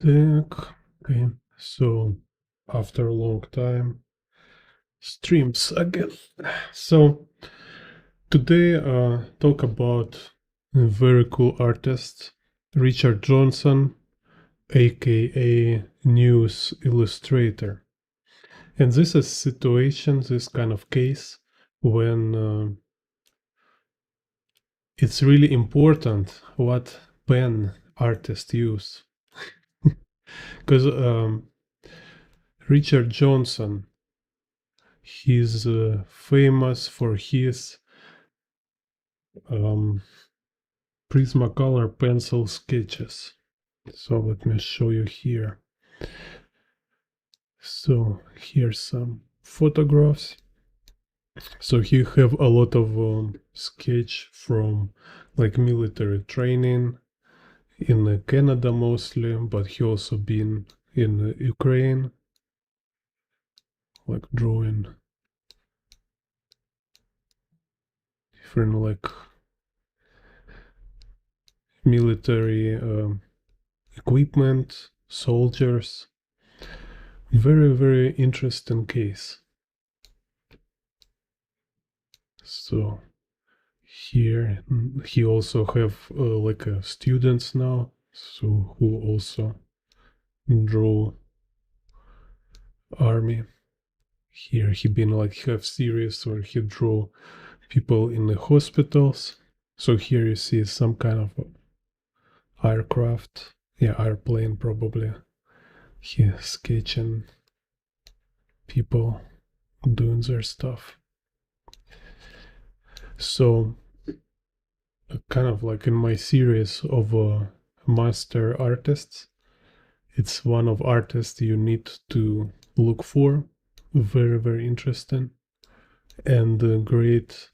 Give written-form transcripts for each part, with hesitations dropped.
Okay, so after a long time, streams again. So today, talk about a very cool artist, Richard Johnson, aka News Illustrator. And this is situation, this kind of case when it's really important what pen artists use. Because Richard Johnson, he's famous for his um, Prismacolor pencil sketches. So let me show you here. So here's some photographs. So he have a lot of sketch from like military training in Canada mostly, but he also been in Ukraine, like drawing different like military equipment, soldiers. Very, very interesting case. So here he also have like students now, so who also draw army. Here he been like have series where he draw people in the hospitals. So here you see some kind of aircraft, yeah, airplane probably. He sketching people doing their stuff. So kind of like in my series of master artists, it's one of artists you need to look for. Very, very interesting and a great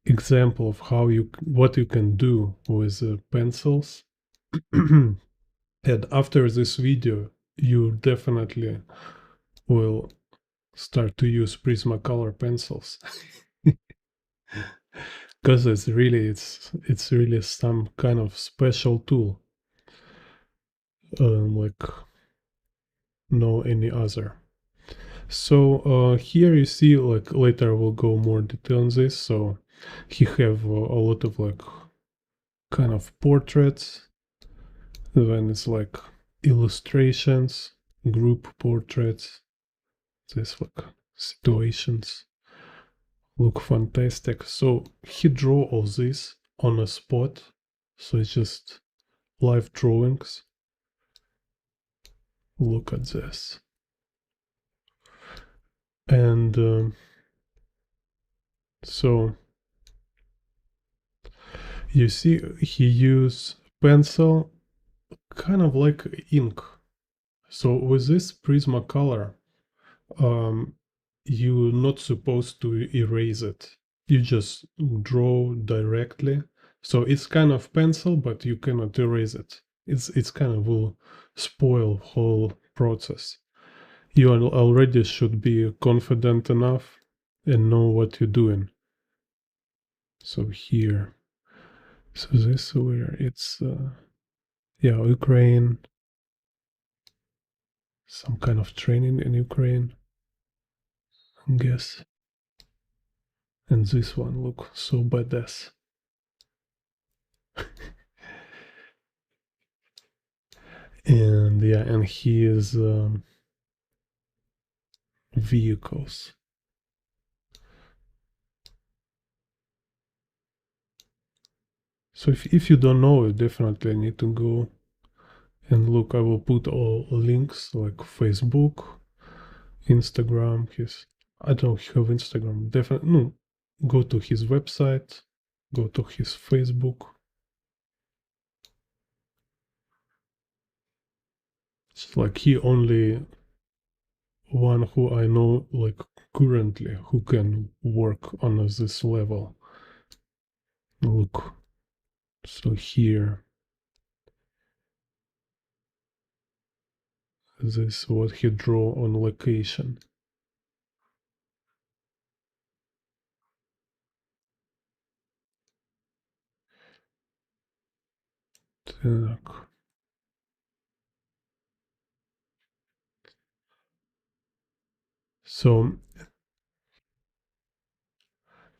example of how what you can do with pencils. And after this video, you definitely will start to use Prismacolor pencils. Because it's really some kind of special tool, like no any other. So here you see, like later we'll go more detail on this. So he have a lot of like kind of portraits. Then it's like illustrations, group portraits. This like situations look fantastic. So he draw all this on a spot. So it's just live drawings. Look at this. And so you see he use pencil kind of like ink. So with this Prismacolor, um, you're not supposed to erase it. You just draw directly. So it's kind of pencil, but you cannot erase it. It's kind of will spoil whole process. You already should be confident enough and know what you're doing. So here, so this where it's yeah, Ukraine, some kind of training in Ukraine, I guess. And this one look so badass. And yeah, and he is vehicles. So if you don't know, you definitely need to go and look. I will put all links like Facebook, Instagram. I don't have Instagram. Definitely no. Go to his website. Go to his Facebook. It's like he only one who I know like currently who can work on this level. Look, so here, this is what he draw on location. Так. So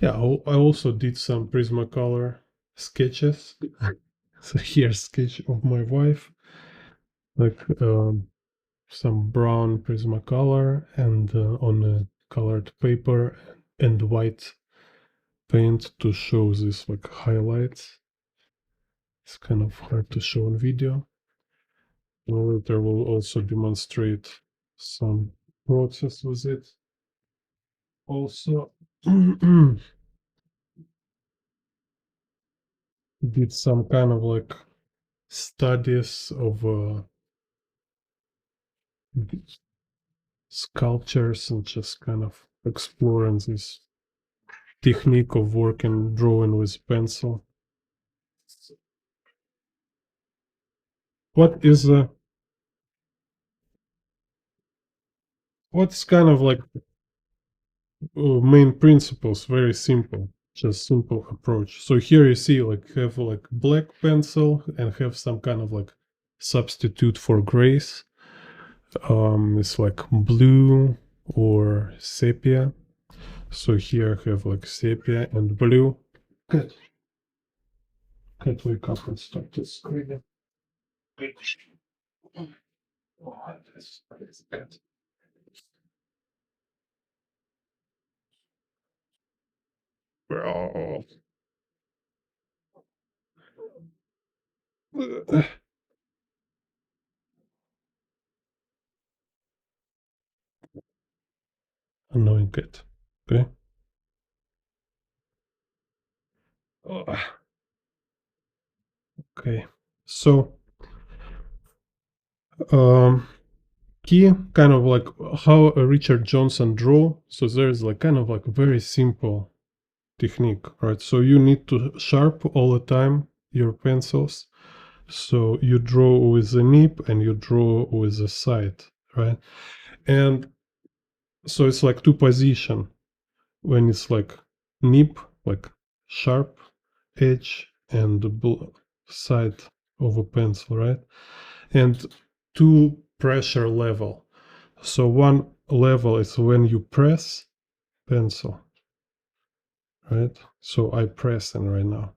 yeah, I also did some Prismacolor sketches. So here's sketch of my wife, like some brown Prismacolor and on a colored paper and white paint to show this like highlights. It's kind of hard to show on video. Later we'll also demonstrate some process with it. Also did some kind of like studies of sculptures and just kind of exploring this technique of working drawing with pencil. What is what's kind of like main principles? Very simple, just simple approach. So here you see like have like black pencil and have some kind of like substitute for grays. It's like blue or sepia. So here I have like sepia and blue. Good. Can't wake up and start to screaming. Oh, this is good. Bro. Annoying cat. Okay. Oh, okay. So, key kind of like how Richard Johnson draw. So there's like kind of like very simple technique, right? So you need to sharp all the time your pencils. So you draw with the nib and you draw with the side, right? And so it's like two position when it's like nib, like sharp edge and the side of a pencil, right? And two pressure level. So one level is when you press pencil, right? So I pressing right now.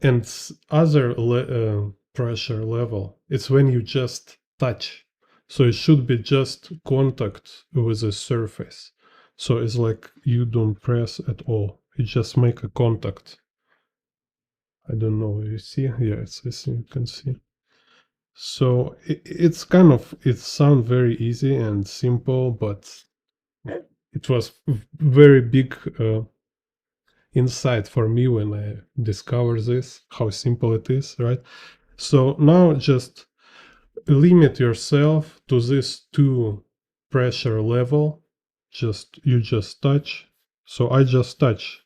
And other pressure level, it's when you just touch. So it should be just contact with the surface. So it's like you don't press at all. You just make a contact. I don't know. You see? Yeah, it's you can see. So it's kind of it sounds very easy and simple, but it was very big insight for me when I discovered this, how simple it is, right? So now just limit yourself to this two pressure level. You just touch. So I just touch.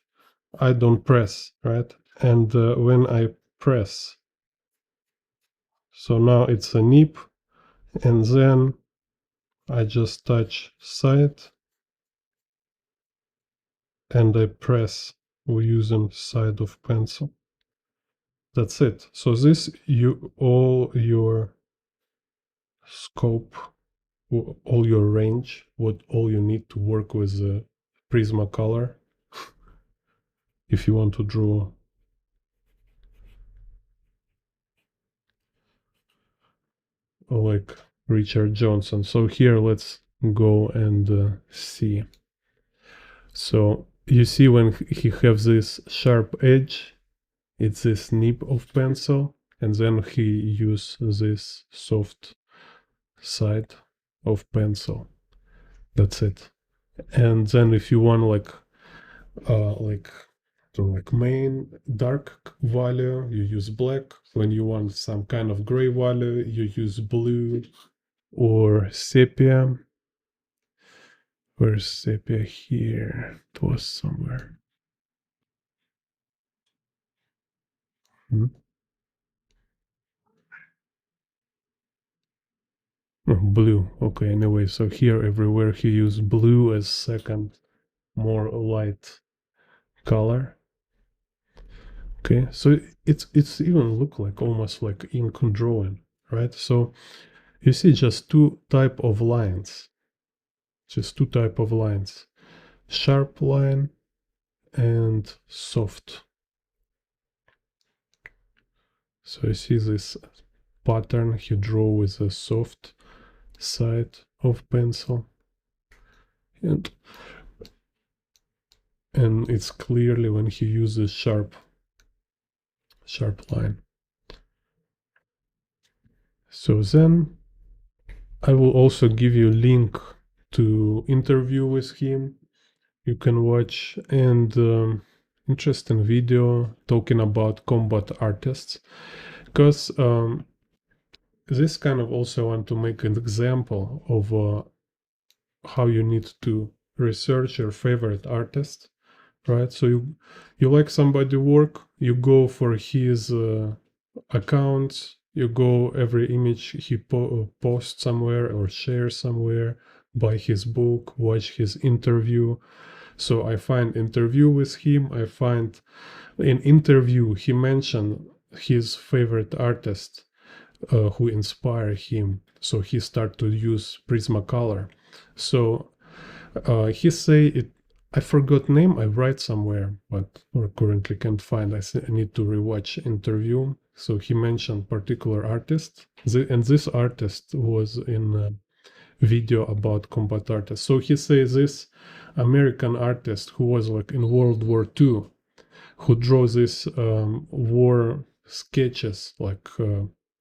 I don't press, right? And when I press, so now it's a nib, and then I just touch side and I press using side of pencil. That's it. So this you all your scope, all your range, what all you need to work with the Prismacolor if you want to draw like Richard Johnson. So here let's go and see. So you see when he has this sharp edge, it's this nib of pencil, and then he use this soft side of pencil. That's it. And then if you want like to like main dark value, you use black. When you want some kind of gray value, you use blue or sepia. Where's sepia here? It was somewhere. Hmm? Oh, blue. Okay, anyway, so here everywhere he used blue as second more light color. Okay, so it's even look like almost like ink drawing, right? So you see just two type of lines. just two type of lines, sharp line and soft. So you see this pattern he drew with a soft side of pencil, and it's clearly when he uses sharp line. So then I will also give you a link to interview with him you can watch, and interesting video talking about combat artists, because this kind of also want to make an example of how you need to research your favorite artist, right? So you like somebody work, you go for his account, you go every image he posts somewhere or shares somewhere, buy his book, watch his interview. So I find interview with him, I find in interview he mentioned his favorite artist who inspire him, so he start to use Prismacolor. So he say it, I forgot name, I write somewhere, but or currently can't find. I need to rewatch interview. So he mentioned particular artist, and this artist was in a video about combat artists. So he says this American artist who was like in World War II, who draws these war sketches, like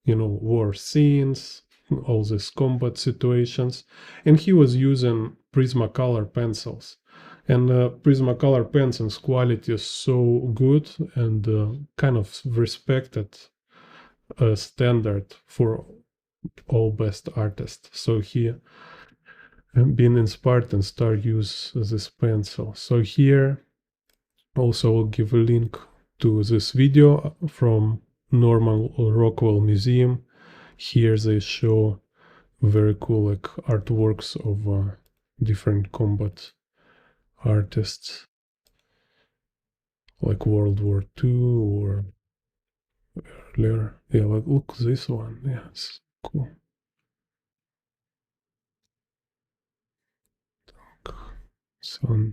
war scenes, all these combat situations, and he was using Prismacolor pencils. And Prismacolor pencils quality is so good and kind of respected standard for all best artists. So he been inspired and start use this pencil. So here also I'll give a link to this video from Norman Rockwell Museum. Here they show very cool like artworks of different combat artists, like World War II or earlier. Yeah, like look this one. Yeah, it's cool. So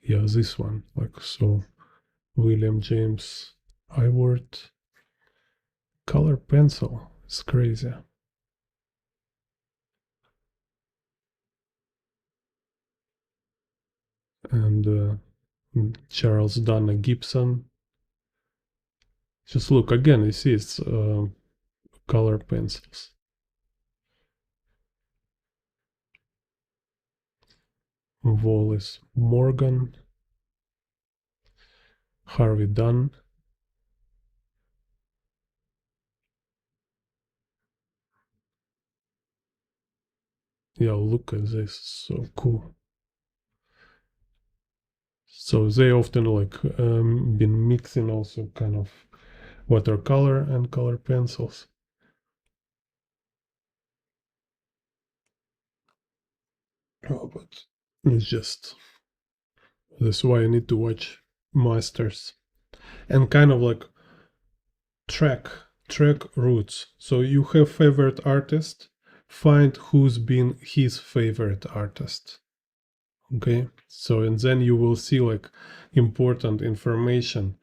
yeah, this one, like so William James Iward color pencil. It's crazy. And Charles Dana Gibson. Just look again, you see it's color pencils. Wallace Morgan, Harvey Dunn. Yeah, look at this, so cool. So they often like been mixing also kind of watercolor and color pencils. Oh, but it's just that's why I need to watch masters and kind of like track roots. So you have favorite artist, find who's been his favorite artist. Okay, so and then you will see like important information,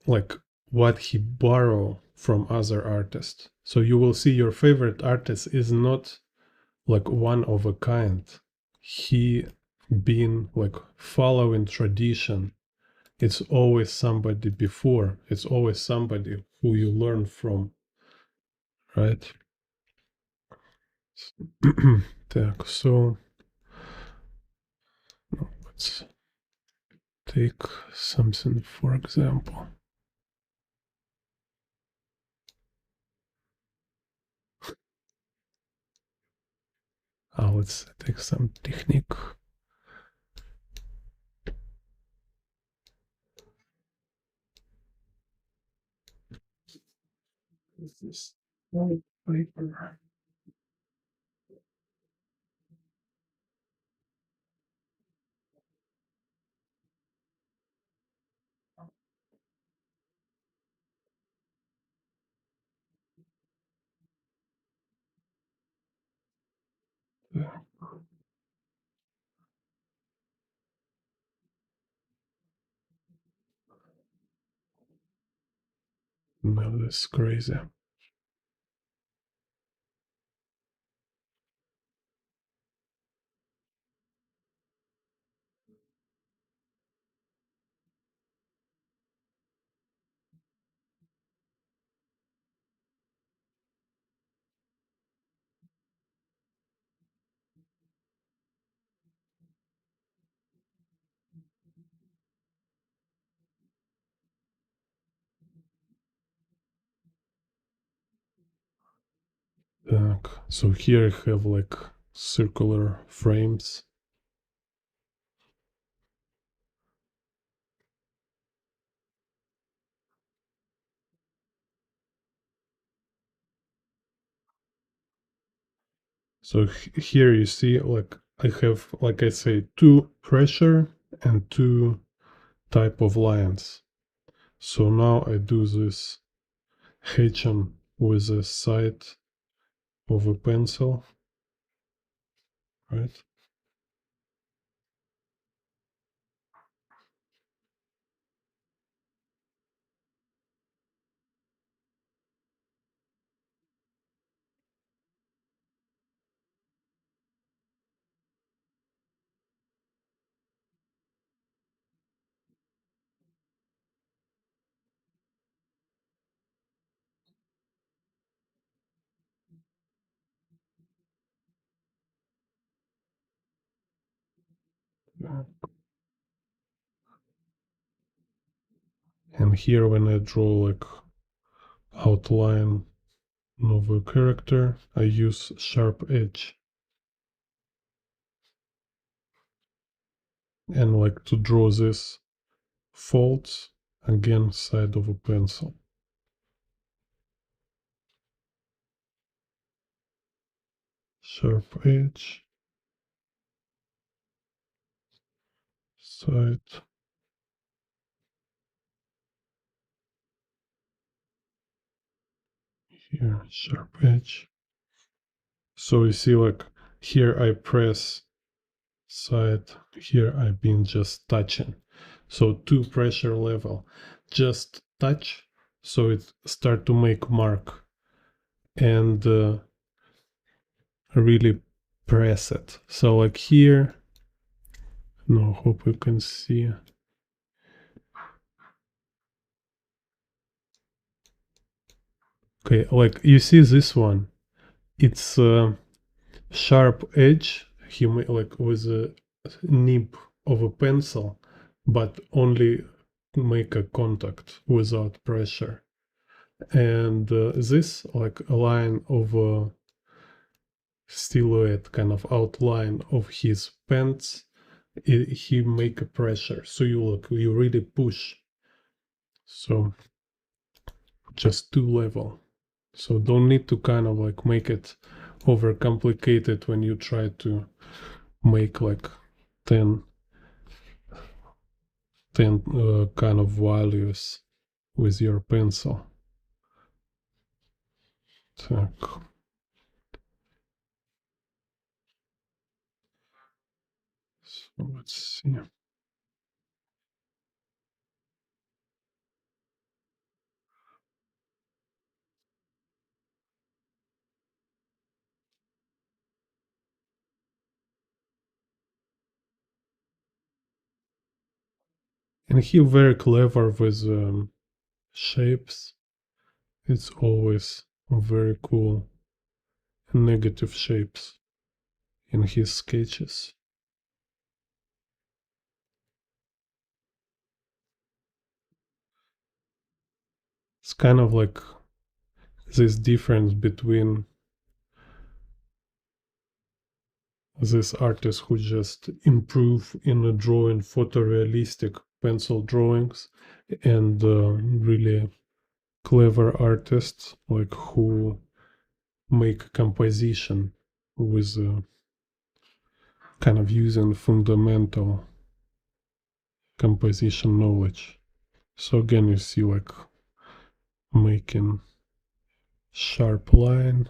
like what he borrow from other artists. So you will see your favorite artist is not like one of a kind. He been like following tradition. It's always somebody before. It's always somebody who you learn from, right? Так, so let's take something for example. Let's take some technique. This white paper. No, that's crazy. So here I have like circular frames. So here you see like I have, like I say, two pressure and two type of lines. So now I do this hatching with the side of a pencil, right? And here when I draw like outline of a character, I use sharp edge. And like to draw this folds, again side of a pencil. Sharp edge, side, here sharp edge. So you see like here I press side, here I've been just touching. So two pressure level, just touch, so it start to make mark, and really press it. So like here, no, hope you can see. Okay, like you see this one, it's sharp edge, he made like with a nib of a pencil, but only make a contact without pressure. And this like a line of a silhouette, kind of outline of his pants, he make a pressure, so you look, you really push. So just two level, so don't need to kind of like make it over complicated when you try to make like 10 kind of values with your pencil. Так. So let's see. And he very clever with shapes. It's always very cool negative shapes in his sketches. It's kind of like this difference between this artist who just improve in a drawing photorealistic pencil drawings, and really clever artists like who make composition with kind of using fundamental composition knowledge. So again, you see like making sharp line,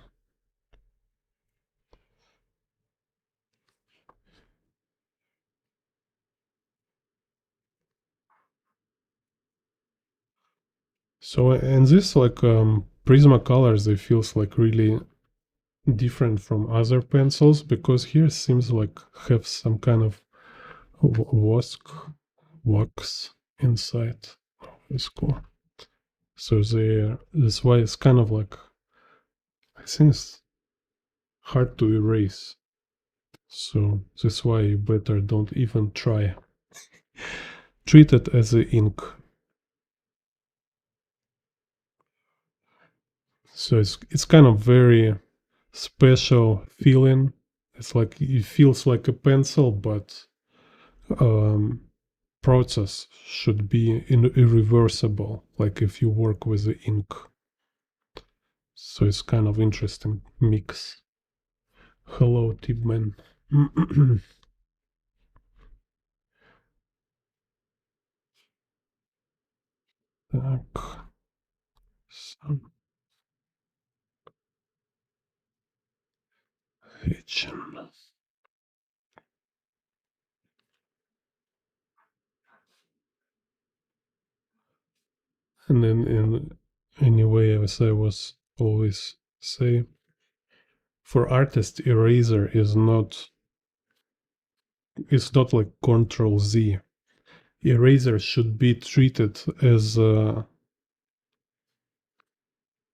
So and this like Prismacolors, they feels like really different from other pencils because here seems like have some kind of wax inside. Oh, it's cool. So that's why it's kind of like, I think it's hard to erase. So that's why you better don't even try. Treat it as a ink. So it's kind of very special feeling. It's like it feels like a pencil, but um, process should be irreversible. Like if you work with the ink. So it's kind of interesting mix. Hello, Tipman. Так, сам Hitchin. And then in anyway, as I was always say, for artist, eraser is not, it's not like Control Z. Eraser should be treated as a,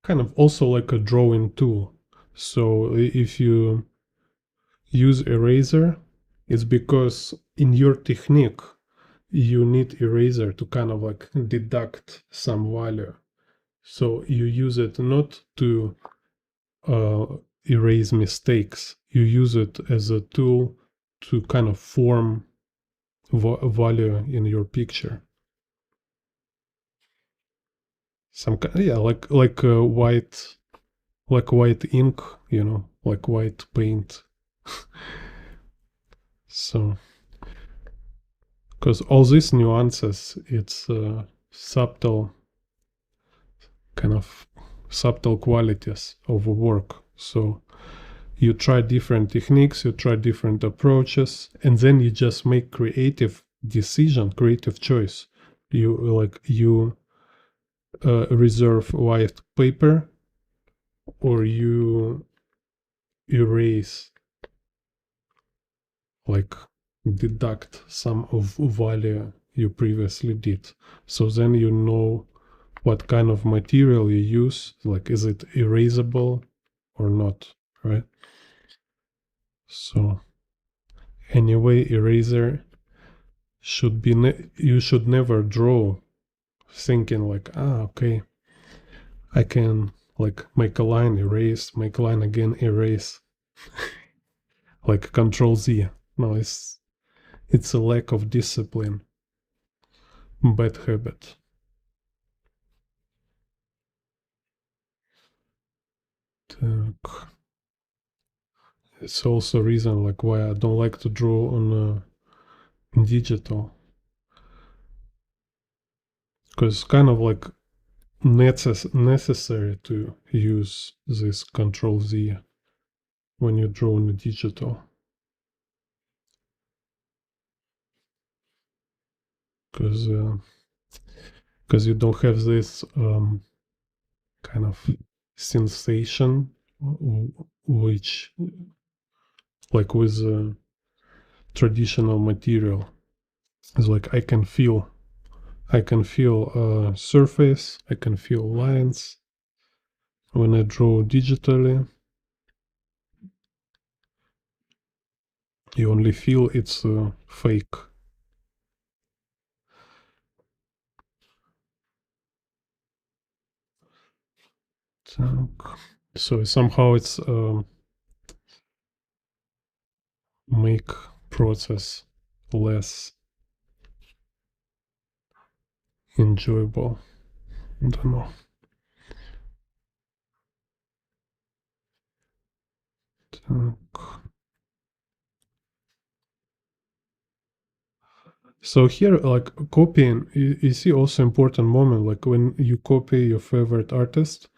kind of also like a drawing tool. So if you use eraser, it's because in your technique you need eraser to kind of like deduct some value. So you use it not to uh, erase mistakes. You use it as a tool to kind of form value in your picture. Some kind, yeah, like white ink, you know, like white paint. So, because all these nuances, it's subtle, kind of subtle qualities of work. So you try different techniques, you try different approaches, and then you just make creative decision, creative choice. You reserve white paper, or you erase, like deduct some of value you previously did. So then you know what kind of material you use, like is it erasable or not, right? So anyway, eraser should be, you should never draw thinking like, okay, I can like make a line, erase, make a line again, erase, like Control Z. No, it's a lack of discipline, bad habit. Так. It's also a reason like why I don't like to draw on digital, because it's kind of like necessary to use this Control Z when you draw on the digital, because you don't have this kind of sensation which, like with traditional material, is like I can feel surface, I can feel lines. When I draw digitally, you only feel it's fake. So somehow it's make process less enjoyable. I don't know. Так. So here, like copying, you see also important moment, like when you copy your favorite artist,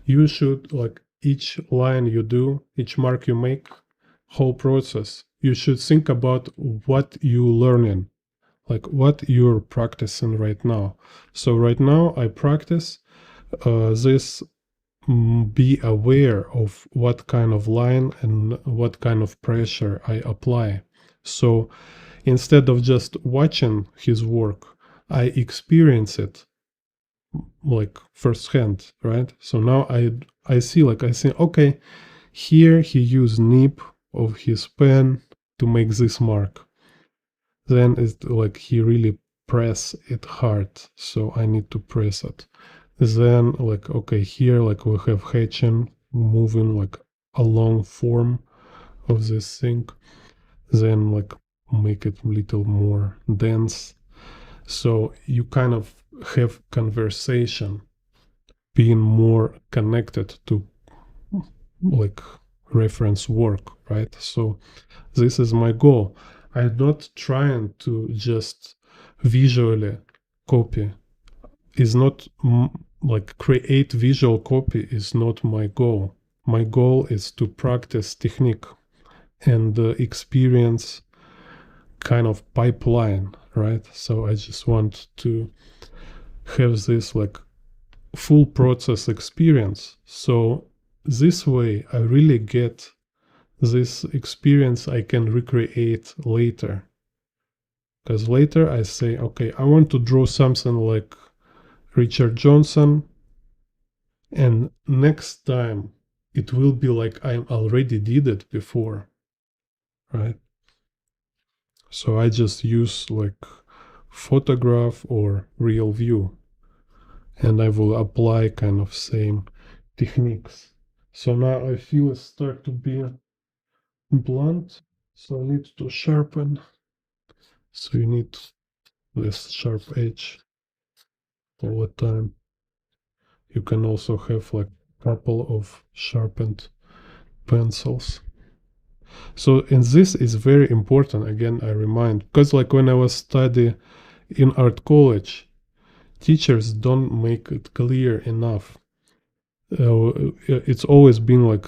you should like each line you do, each mark you make, whole process, you should think about what you learning. like what you're practicing right now. So right now I practice this be aware of what kind of line and what kind of pressure I apply. So instead of just watching his work, I experience it like firsthand, right? So now I see okay, here he used nib of his pen to make this mark. Then it's like he really press it hard, so I need to press it. Then like okay, here like we have hatching moving like a long form of this thing. Then like make it a little more dense. So you kind of have conversation being more connected to like reference work, right? So this is my goal. I'm not trying to just visually copy. Is not like create visual copy is not my goal. My goal is to practice technique and experience kind of pipeline, right? So I just want to have this like full process experience. So this way I really get this experience I can recreate later. Because later I say, okay, I want to draw something like Richard Johnson, and next time it will be like I already did it before, right? So I just use like photograph or real view, and I will apply kind of same techniques. So now I feel it start to be blunt, so I need to sharpen. So you need this sharp edge all the time. You can also have like a couple of sharpened pencils. So, and this is very important, again, I remind, because like when I was study in art college, teachers don't make it clear enough. It's always been like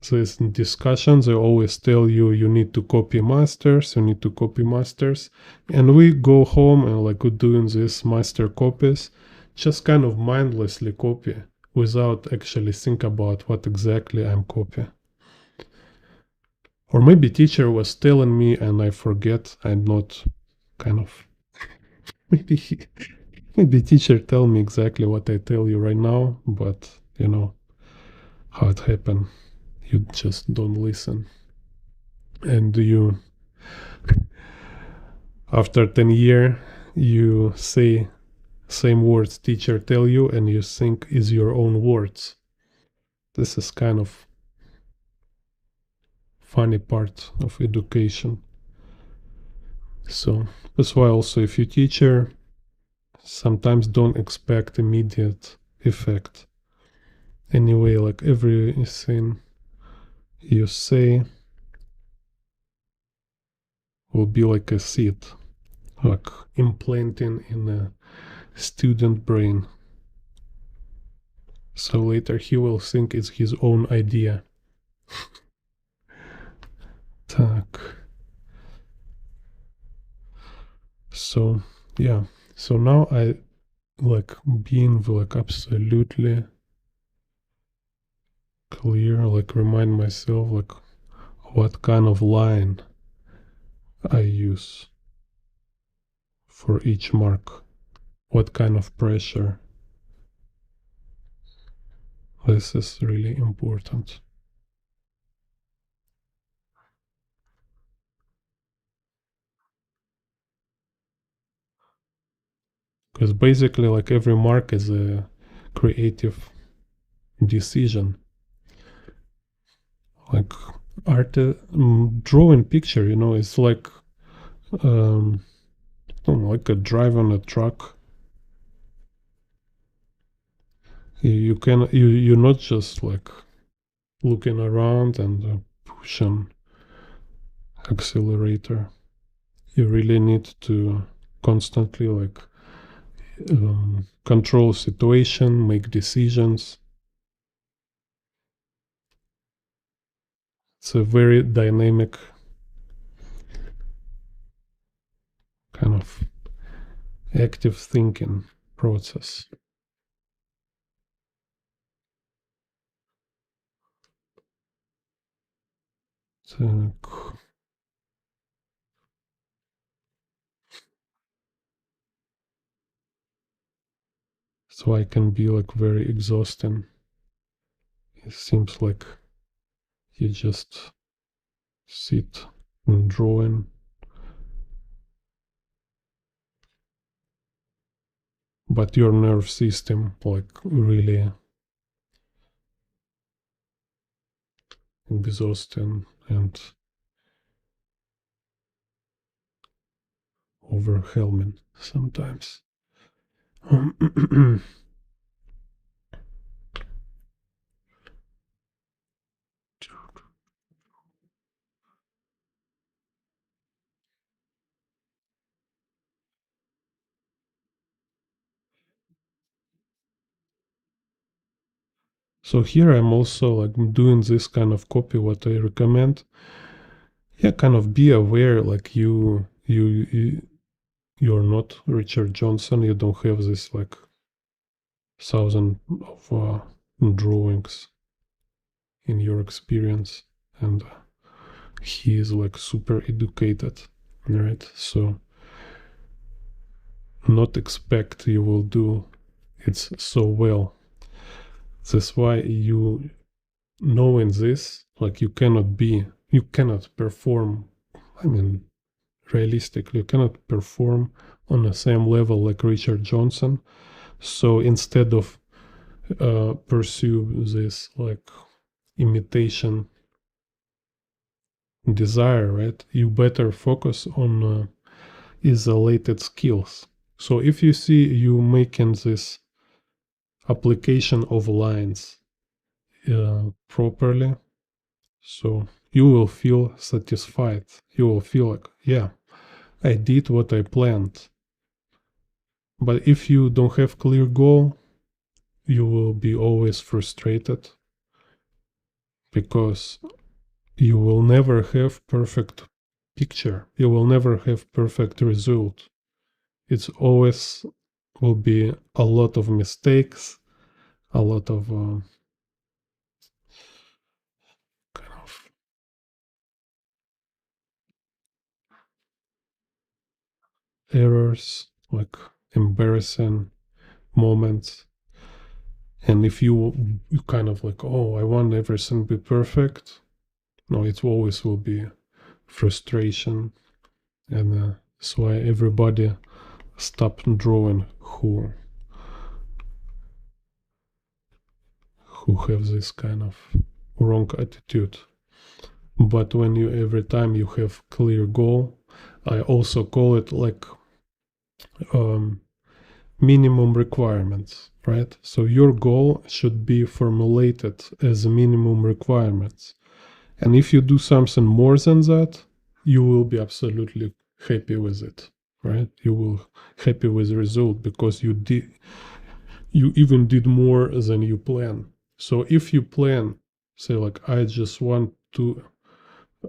this discussions. They always tell you you need to copy masters, you need to copy masters, and we go home and like we're doing these master copies, just kind of mindlessly copy without actually think about what exactly I'm copying. Or maybe teacher was telling me and I forget. I'm not kind of maybe maybe teacher tell me exactly what I tell you right now, but you know how it happened. You just don't listen. And you after 10 year you say same words teacher tell you and you think is your own words. This is kind of funny part of education. So that's why also if you teacher sometimes don't expect immediate effect. Anyway, like everything you say will be like a seed, like implanting in a student brain. So later he will think it's his own idea. Так. So yeah. So now I like being like absolutely clear, like remind myself like what kind of line I use for each mark, what kind of pressure. This is really important. Because basically like every mark is a creative decision. Like art, drawing picture, you know, it's like I don't know, like a drive on a truck. You're not just like looking around and pushing accelerator. You really need to constantly like control situation, make decisions. It's a very dynamic kind of active thinking process. So I can be like very exhausting. It seems like you just sit and drawing, but your nerve system like really exhausting and overwhelming sometimes. So here I'm also like doing this kind of copy, what I recommend. Yeah, kind of be aware, like you're not Richard Johnson. You don't have this like thousand of drawings in your experience, and he is like super educated, right? So not expect you will do it so well. That's why you knowing this, like you cannot perform. I mean, realistically, you cannot perform on the same level like Richard Johnson. So instead of pursue this like imitation desire, right? You better focus on isolated skills. So if you see you making this application of lines properly, so you will feel satisfied. You will feel like, yeah, I did what I planned. But if you don't have clear goal, you will be always frustrated because you will never have perfect picture. You will never have perfect result. It's always will be a lot of mistakes, a lot of kind of errors, like embarrassing moments. And if you kind of like, oh, I want everything to be perfect, no, it always will be frustration, and that's why everybody stopped drawing who have this kind of wrong attitude. But when you every time you have clear goal, I also call it like um, minimum requirements, right? So your goal should be formulated as a minimum requirements. And if you do something more than that, you will be absolutely happy with it, right? You will happy with the result because you even did more than you plan. So if you plan, say like I just want to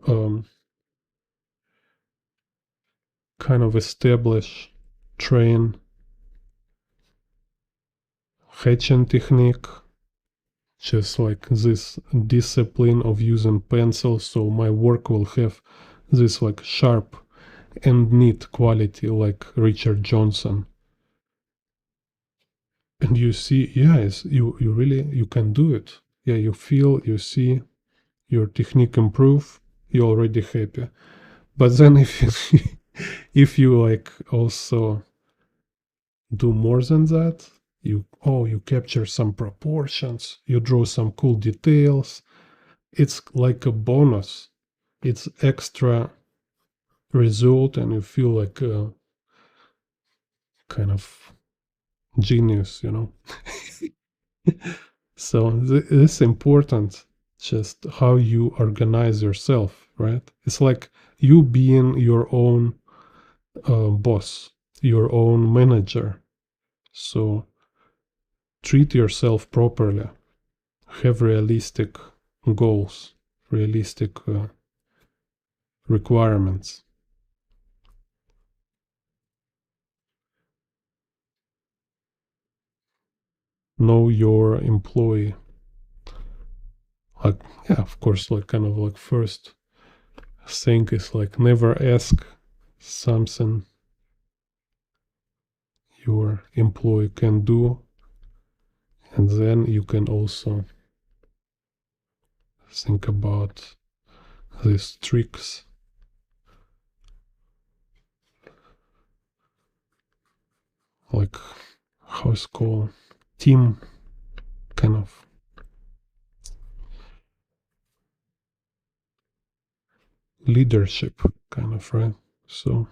um, kind of establish, train hatching technique, just like this discipline of using pencil, so my work will have this like sharp and neat quality like Richard Johnson. And you see, yes, you really you can do it. Yeah, you feel, you see your technique improve, you're already happy. But then if you if you like also do more than that, you capture some proportions, you draw some cool details. It's like a bonus. It's extra result, and you feel like a kind of genius, you know. So this important, just how you organize yourself, right? It's like you being your own boss, your own manager. So treat yourself properly, have realistic goals, realistic requirements. know your employee. Like, yeah, of course, like kind of like first thing is like never ask something your employee can do, and then you can also think about these tricks, like how it's called, team kind of leadership kind of, right? So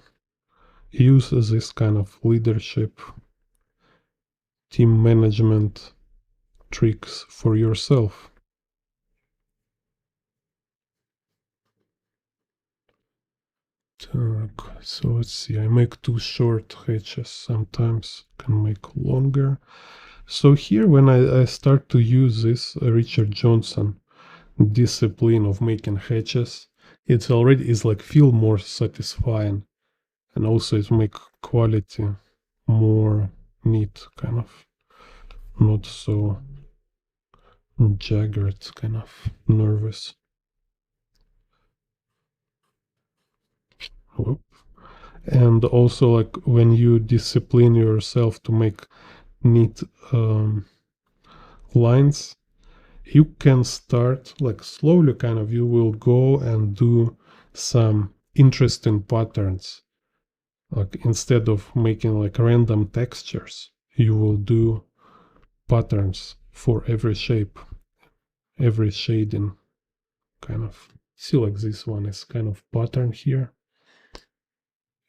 use this kind of leadership, team management tricks for yourself. So let's see, I make two short hatches, sometimes can make longer. So here when I start to use this Richard Johnson discipline of making hatches, it's already is like feel more satisfying, and also it make quality more neat, kind of not so jagged, kind of nervous. Whoop. And also like when you discipline yourself to make neat lines, you can start like slowly, kind of you will go and do some interesting patterns. Like instead of making like random textures, you will do patterns for every shape, every shading, kind of. See, like this one is kind of pattern here,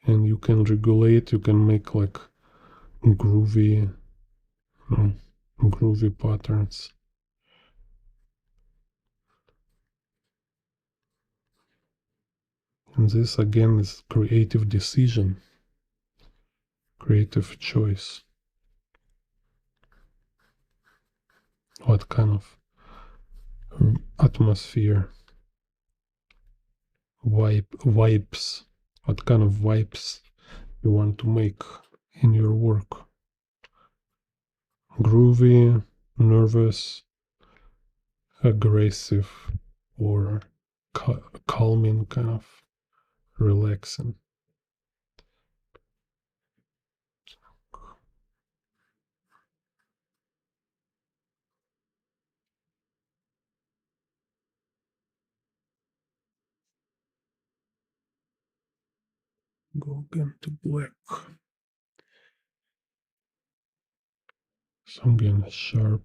and you can regulate, you can make like groovy, groovy patterns. And this again is creative decision, creative choice. What kind of atmosphere, vibes, what kind of vibes you want to make in your work. Groovy, nervous, aggressive, or calming, kind of relaxing. Go again to black. So again sharp.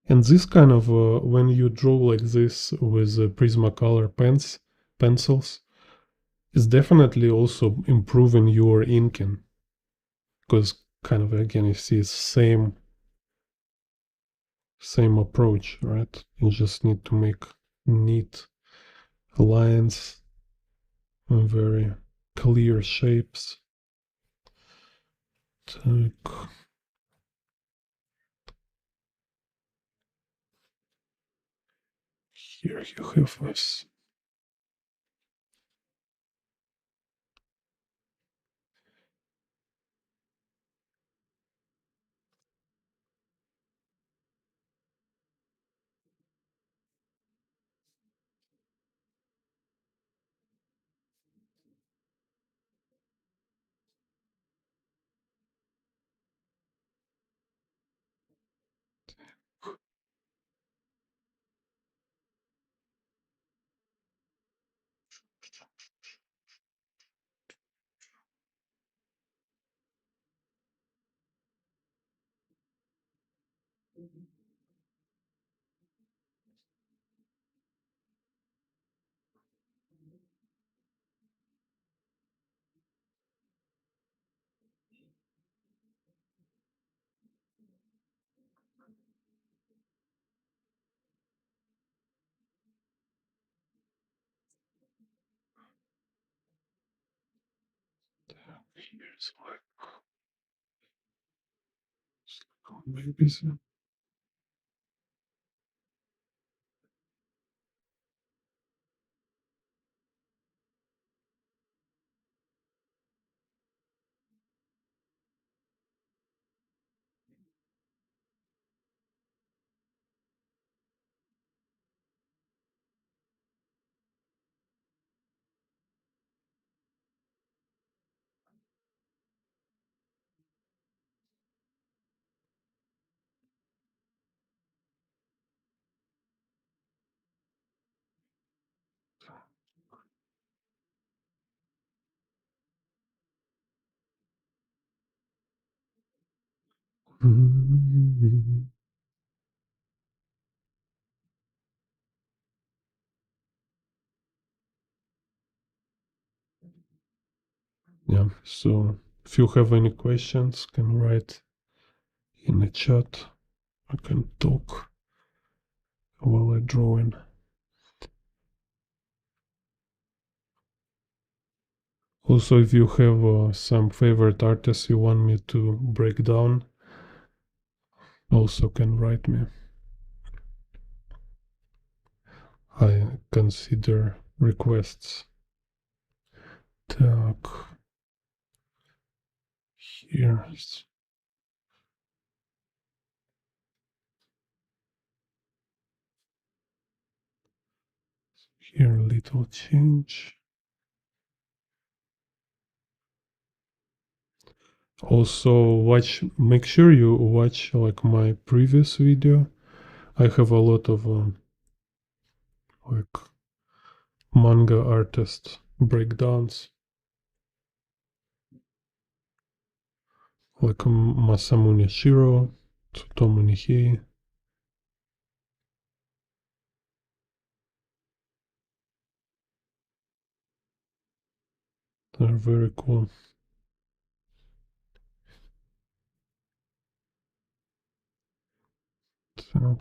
And this kind of, when you draw like this with Prismacolor pencils, is definitely also improving your inking. Because kind of again, you see it's same approach, right? You just need to make neat lines and very clear shapes. Take. Here you have this. Here's like maybe Yeah, so if you have any questions, can write in the chat. I can talk while I drawing. Also, if you have some favorite artists you want me to break down, also can write me. I consider requests. Так, here, here little change. Also make sure you watch like my previous video. I have a lot of like manga artist breakdowns, like Masamune Shiro, Tsutomu Nihei. They're very cool. Так.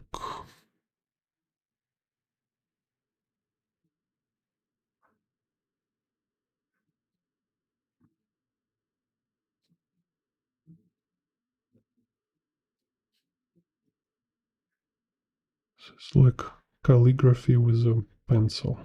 It's like calligraphy with a pencil.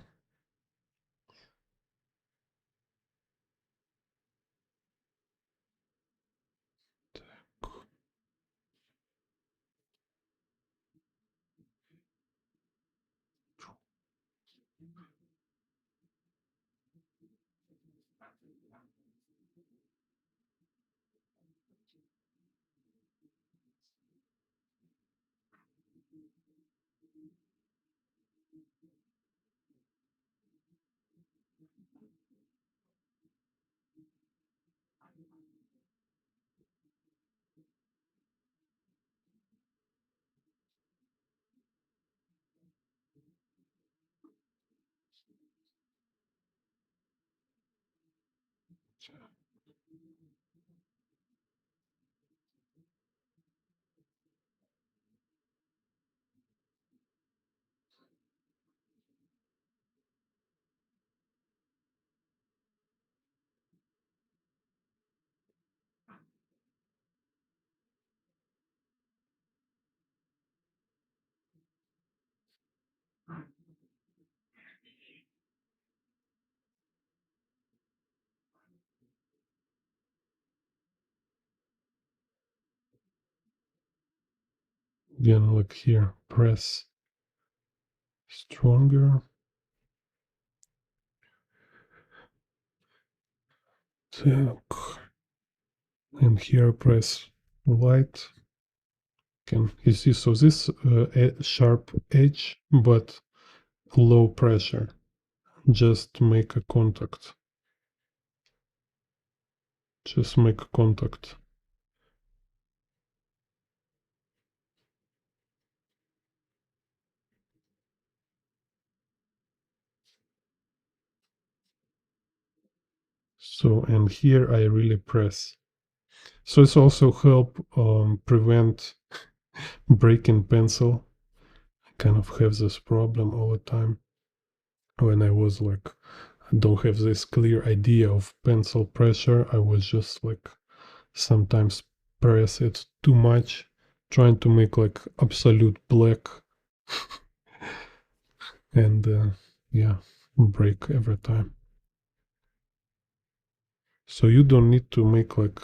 Again, like here, press stronger. Так. And here press light. Can you see? So this sharp edge, but low pressure. Just make a contact. Just make a contact. So, and here I really press. So it's also help prevent breaking pencil. I kind of have this problem all the time when I was like, I don't have this clear idea of pencil pressure. I was just like sometimes press it too much, trying to make like absolute black and yeah, break every time. So you don't need to make like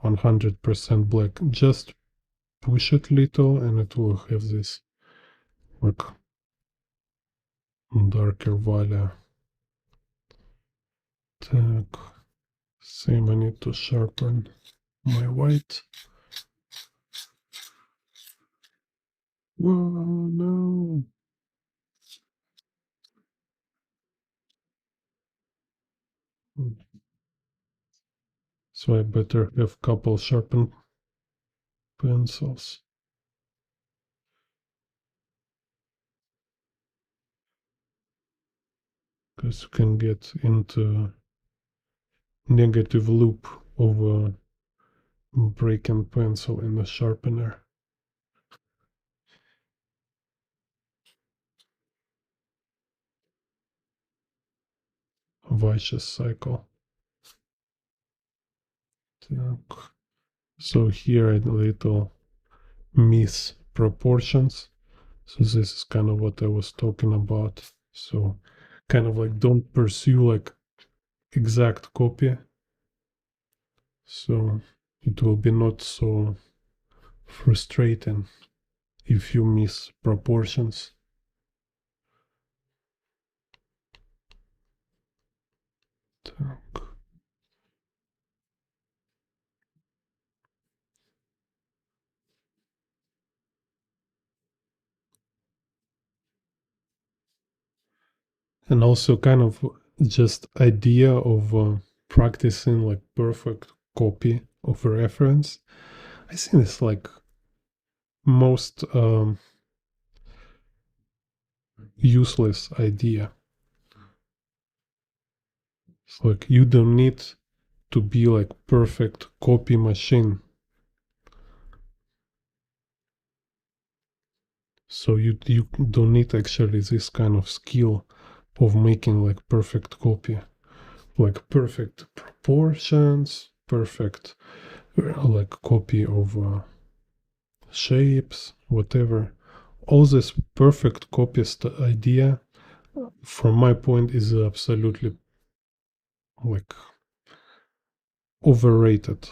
100% black, just push it little and it will have this like darker value. Так, same, I need to sharpen my white. Whoa, no. So I better have couple sharpen pencils. Because you can get into negative loop of breaking pencil in the sharpener. Vicious cycle. So here I little miss proportions. So this is kind of what I was talking about. So kind of like don't pursue like exact copy. So it will be not so frustrating if you miss proportions. And also kind of just idea of practicing like perfect copy of a reference. I think it's like most useless idea. It's like you don't need to be like perfect copy machine. So you don't need actually this kind of skill of making like perfect copy, like perfect proportions, perfect like copy of shapes, whatever. All this perfect copyist idea, from my point, is absolutely like overrated.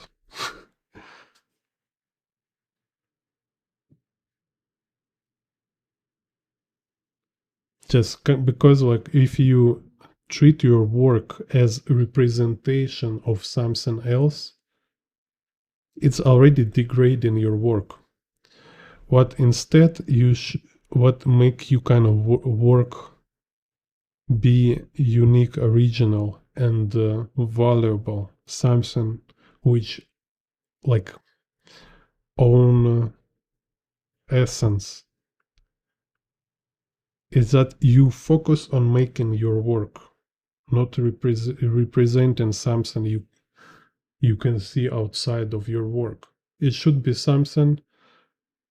Just because like if you treat your work as a representation of something else, it's already degrading your work. What instead what make you kind of work be unique, original, and valuable, something which like own essence, is that you focus on making your work, not representing something you can see outside of your work. It should be something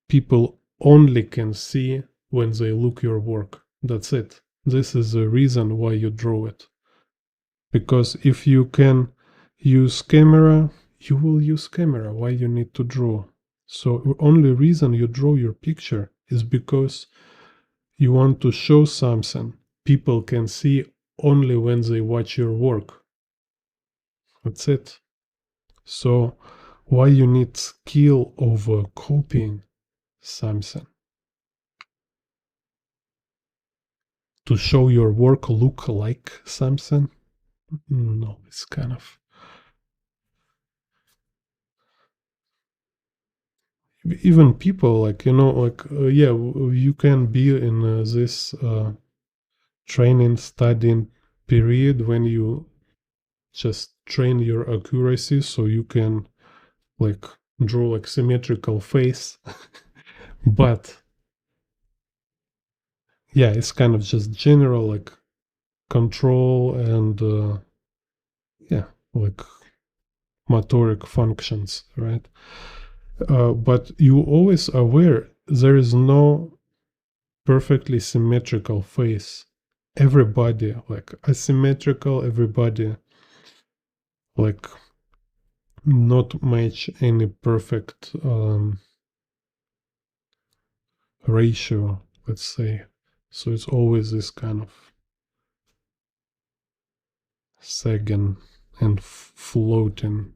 people only can see when they look your work. That's it. This is the reason why you draw it. Because if you can use camera, you will use camera. Why you need to draw? So the only reason you draw your picture is because you want to show something people can see only when they watch your work. That's it. So why you need skill of copying something? To show your work look like something? No, it's kind of even people like like yeah, you can be in this training studying period when you just train your accuracy so you can like draw like symmetrical face. But yeah, it's kind of just general like control and yeah, like motoric functions, right? But you always aware there is no perfectly symmetrical face. Everybody like asymmetrical, everybody like not match any perfect ratio, let's say. So it's always this kind of sagging and floating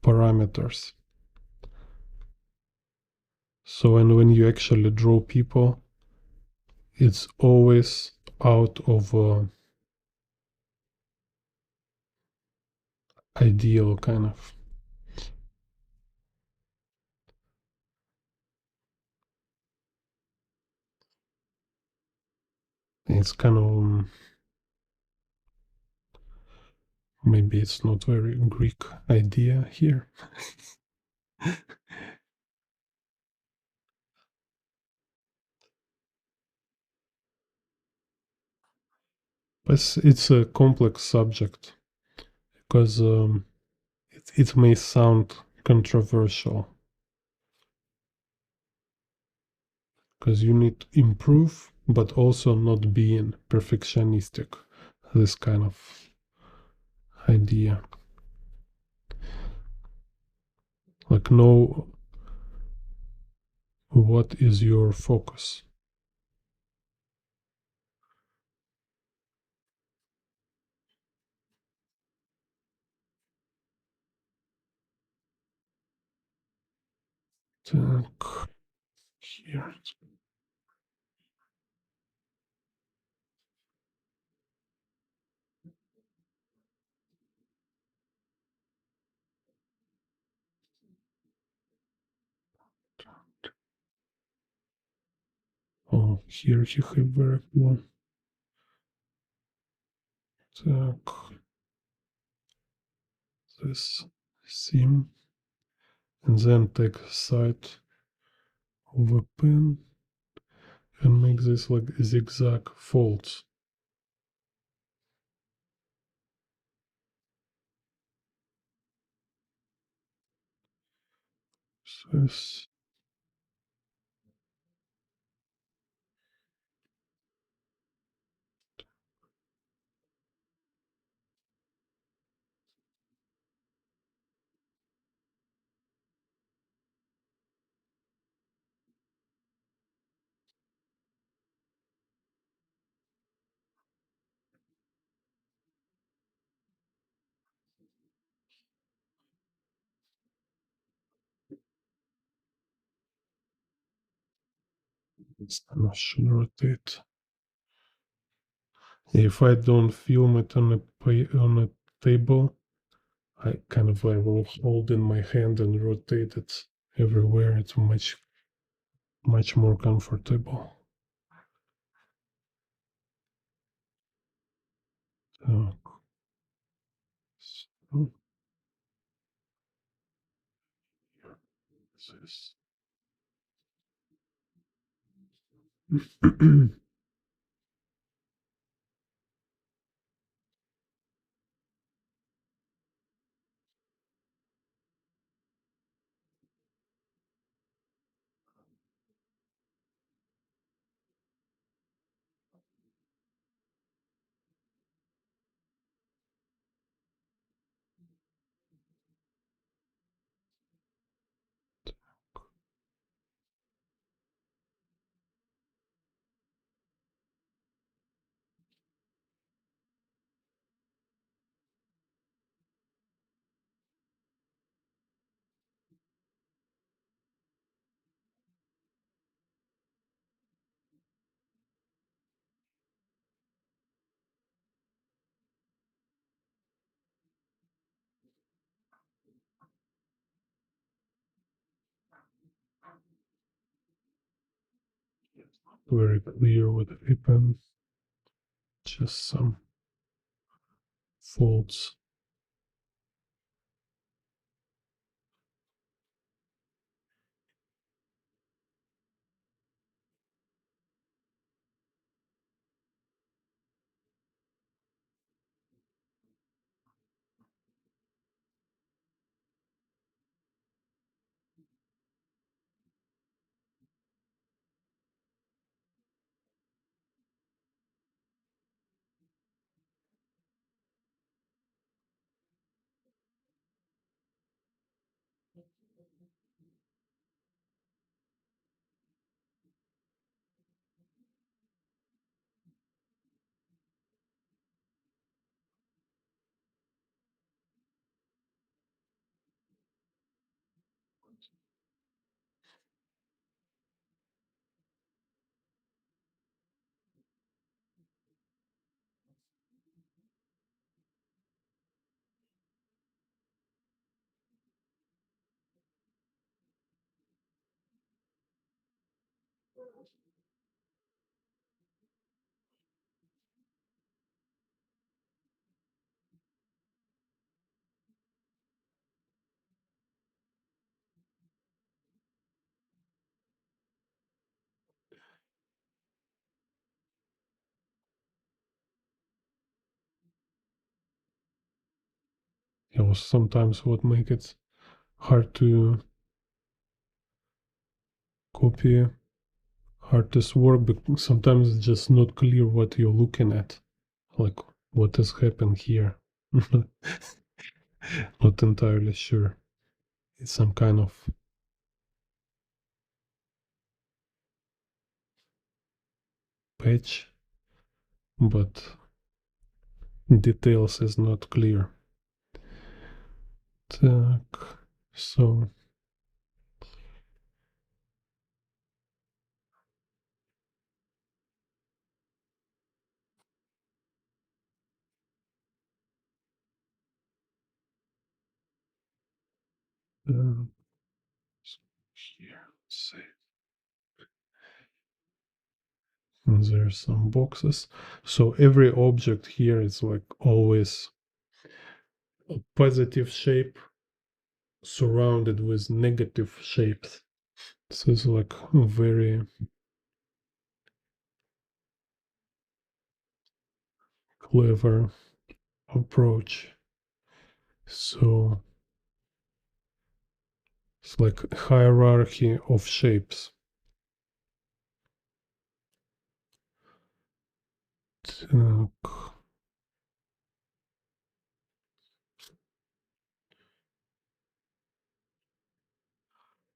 parameters. So and when you actually draw people, it's always out of ideal kind of. It's kind of maybe it's not very Greek idea here. It's a complex subject because it may sound controversial because you need to improve but also not being perfectionistic, this kind of idea, like know what is your focus. Так, here. Oh, here you have very cool. Так, this seam, and then take side of a pen and make this like zigzag folds. This I should rotate. If I don't film it on a table, I will hold in my hand and rotate it everywhere. It's much more comfortable. So, this. Very clear what happened. Just some folds. shadows sometimes what make it hard to copy artist's work, because sometimes it's just not clear what you're looking at, like what has happened here. Not entirely sure. It's some kind of patch, but details is not clear. Так, so uh, here, let's see. And there's some boxes. So every object here is like always a positive shape surrounded with negative shapes. So it's like a very clever approach. So it's like a hierarchy of shapes. Так.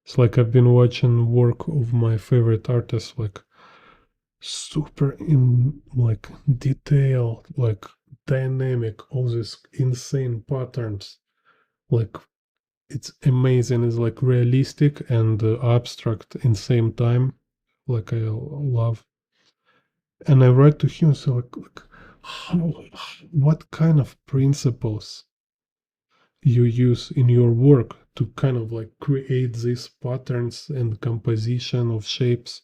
It's like I've been watching work of my favorite artists, like super in like detail, like dynamic, all these insane patterns. Like it's amazing. It's like realistic and abstract in same time. Like I love. And I write to him, so like how, what kind of principles you use in your work to kind of like create these patterns and composition of shapes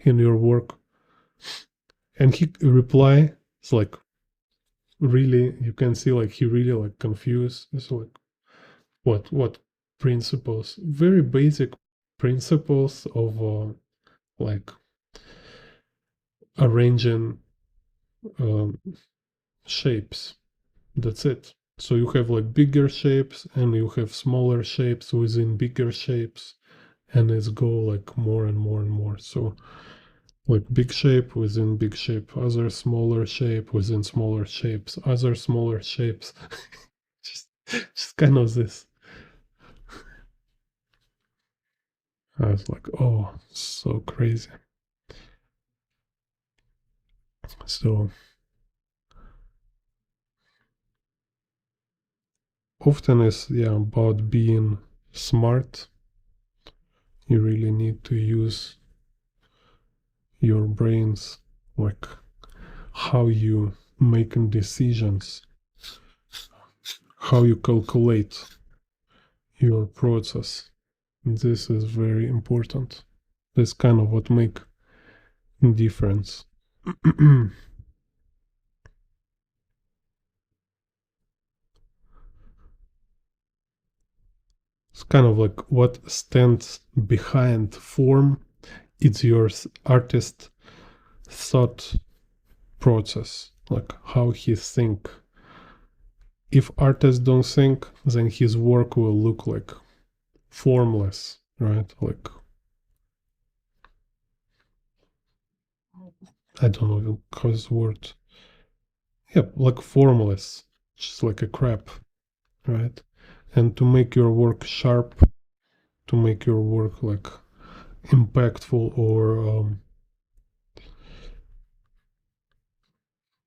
in your work? And he reply, it's like really, you can see like he really like confused. It's like what principles? Very basic principles of like arranging um, shapes. That's it. So you have like bigger shapes and you have smaller shapes within bigger shapes, and it's go like more and more and more. So like big shape within big shape, other smaller shape within smaller shapes, other smaller shapes. just just kind of this. I was like, oh, so crazy. So often it's about being smart. You really need to use your brains, like how you making decisions, how you calculate your process. This is very important. This kind of what make difference. It's kind of like what stands behind form. It's your artist thought process, like how he think. If artists don't think, then his work will look like formless, right? Like I don't know how's the word. Yeah, like formless, just like a crap, right? And to make your work sharp, to make your work like impactful or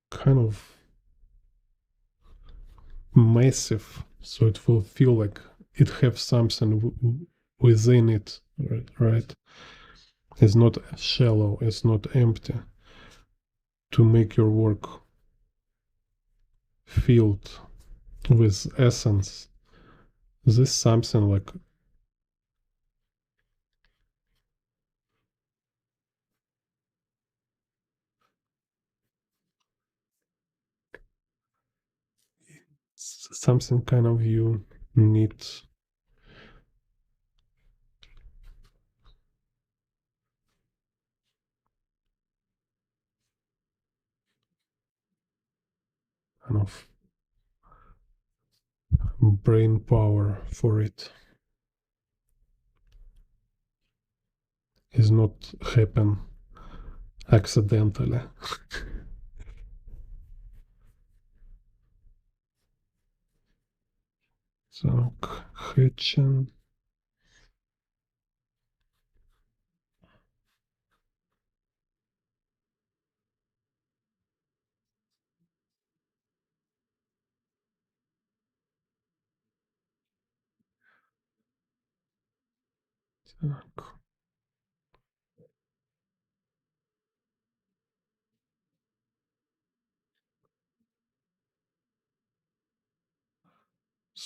kind of massive, so it will feel like it have something within it, right? It's not shallow, it's not empty. To make your work filled with essence, this something like something kind of you need kind of brain power for it is not happen accidentally. So Hitchin.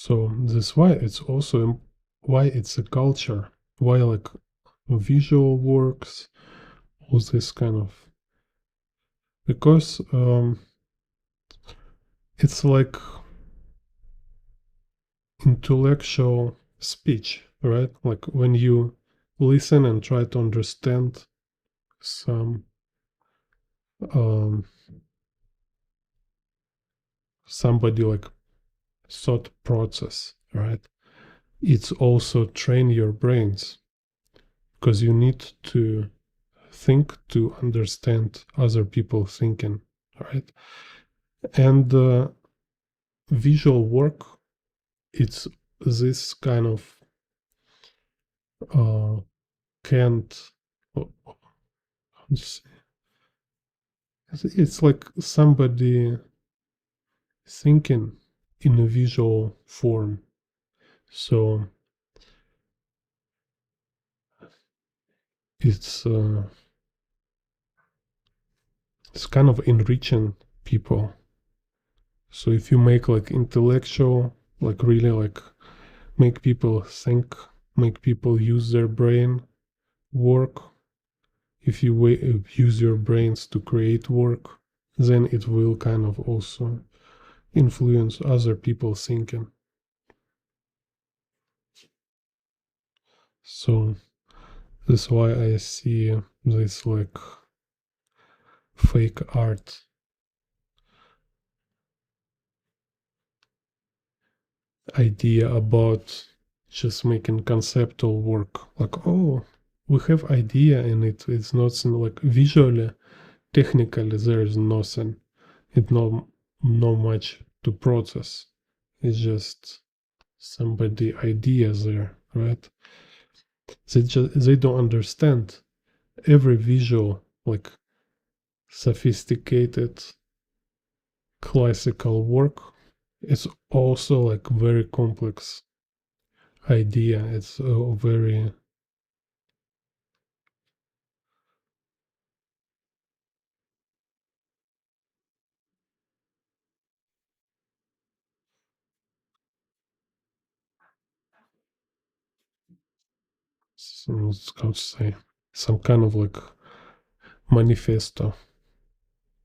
So this why it's also why it's a culture, why like visual works, all this kind of, because it's like intellectual speech, right? Like when you listen and try to understand some um, somebody like thought process, right? It's also train your brains because you need to think to understand other people thinking, right? And visual work, it's this kind of uh, can't. It's like somebody thinking in a visual form. So it's it's kind of enriching people. So if you make like intellectual, like really like make people think, make people use their brain, work. If you use your brains to create work, then it will kind of also influence other people thinking. So that's why I see this like fake art idea about just making conceptual work. Like, oh, we have idea and it's not like visually, technically there is nothing. It's not much to process. It's just somebody idea there, right? They don't understand every visual like sophisticated classical work. It's also like very complex idea. It's a very how to say some kind of like manifesto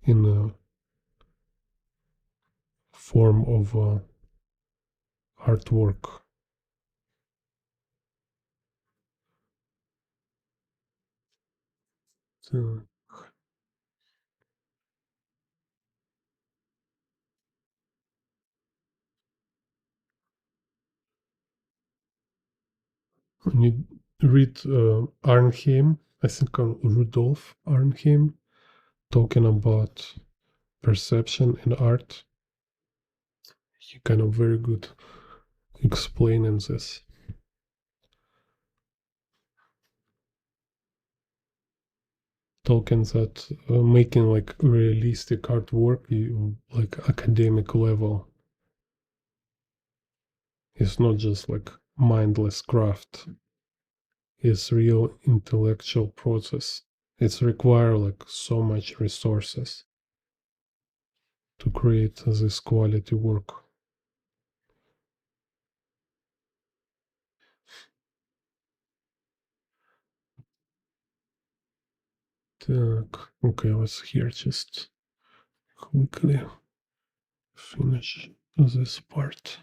in a form of artwork. So when you read Arnhem, I think Rudolf Arnhem, talking about perception in art, he kind of very good explaining this. Talking that making like realistic artwork, you like academic level, is not just like mindless craft. It's real intellectual process. It's require like so much resources to create this quality work. Okay, let's here just quickly finish this part.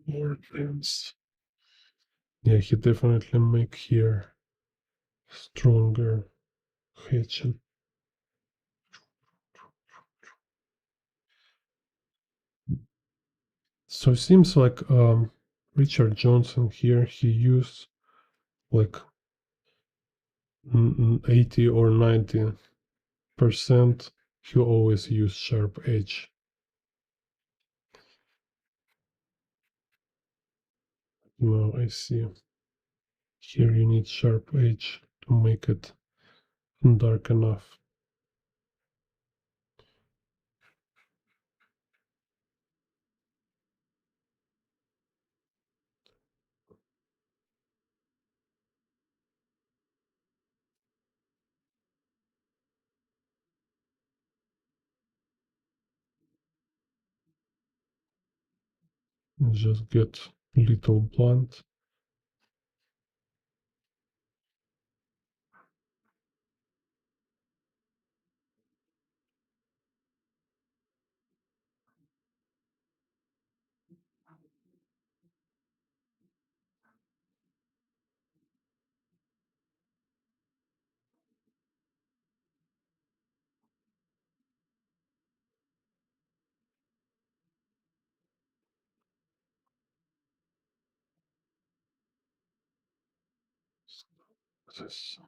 More things. Yeah, he definitely make here stronger hatching. So it seems like Richard Johnson here, he used like 80 or 90%, he always use sharp edge. Now I see. Here you need sharp edge to make it dark enough. Just get little blunt. This.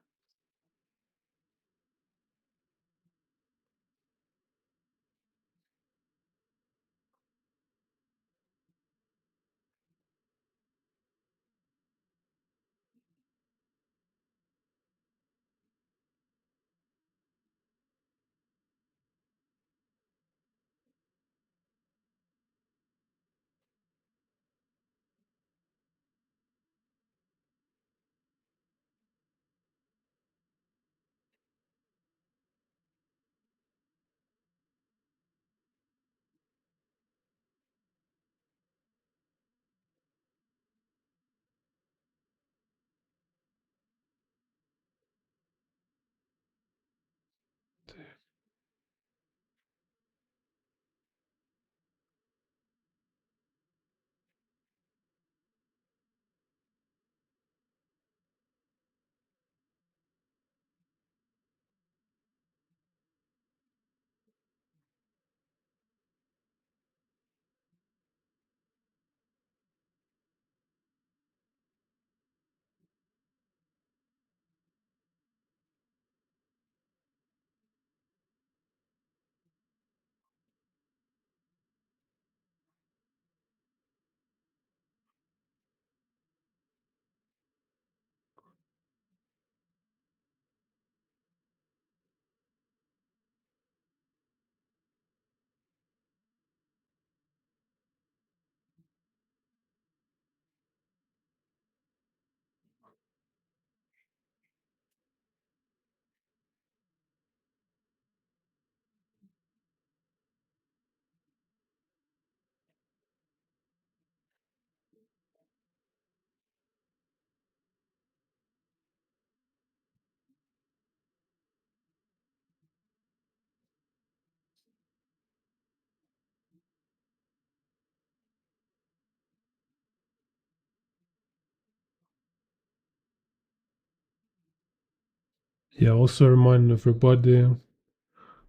Yeah, also remind everybody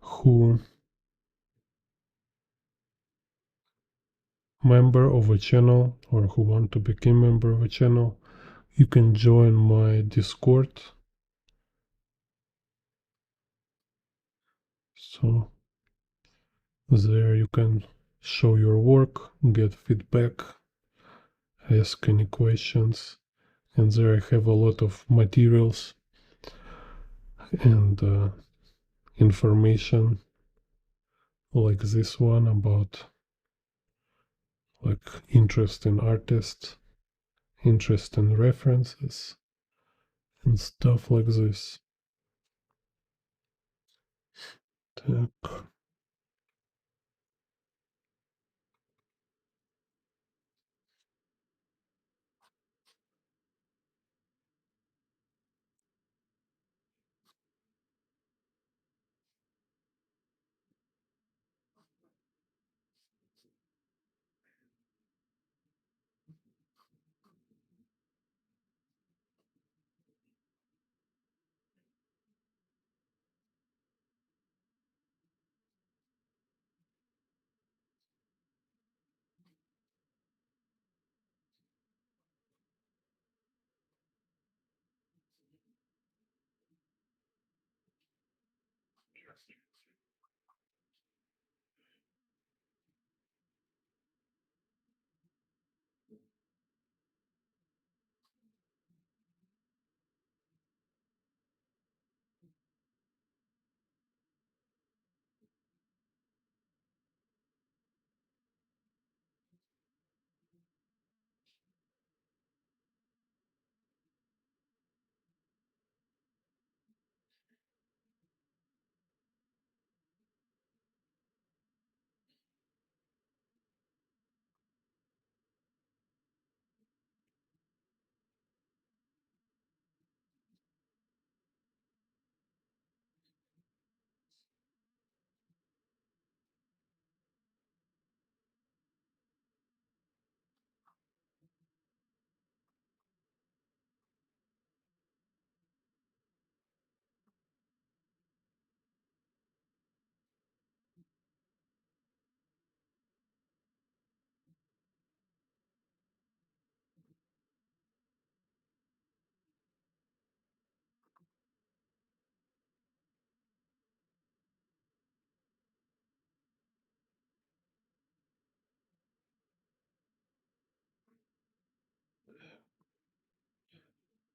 who member of a channel or who want to become member of a channel, you can join my Discord. So there you can show your work, get feedback, ask any questions, and there I have a lot of materials and information like this one about like interesting artists, interesting references, and stuff like this. Так.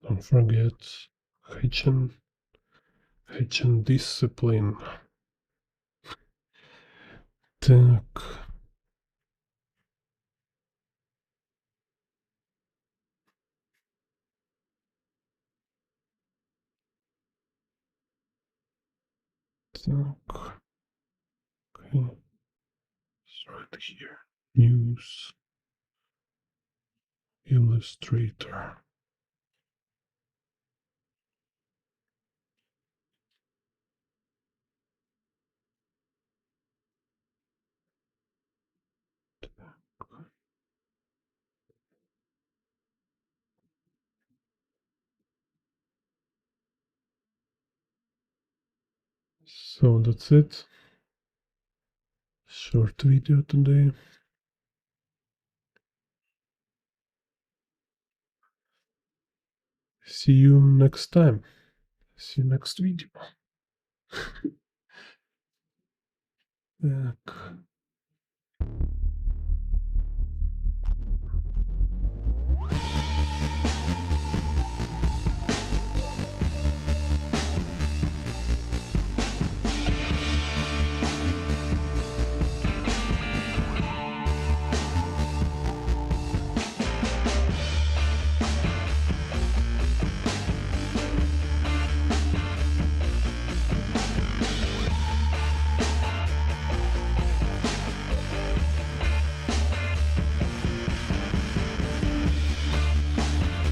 Don't forget Hatchin discipline. Так. Так. Okay. It's right here. Use Illustrator. So that's it. Short video today. See you next time. See you next video. Так.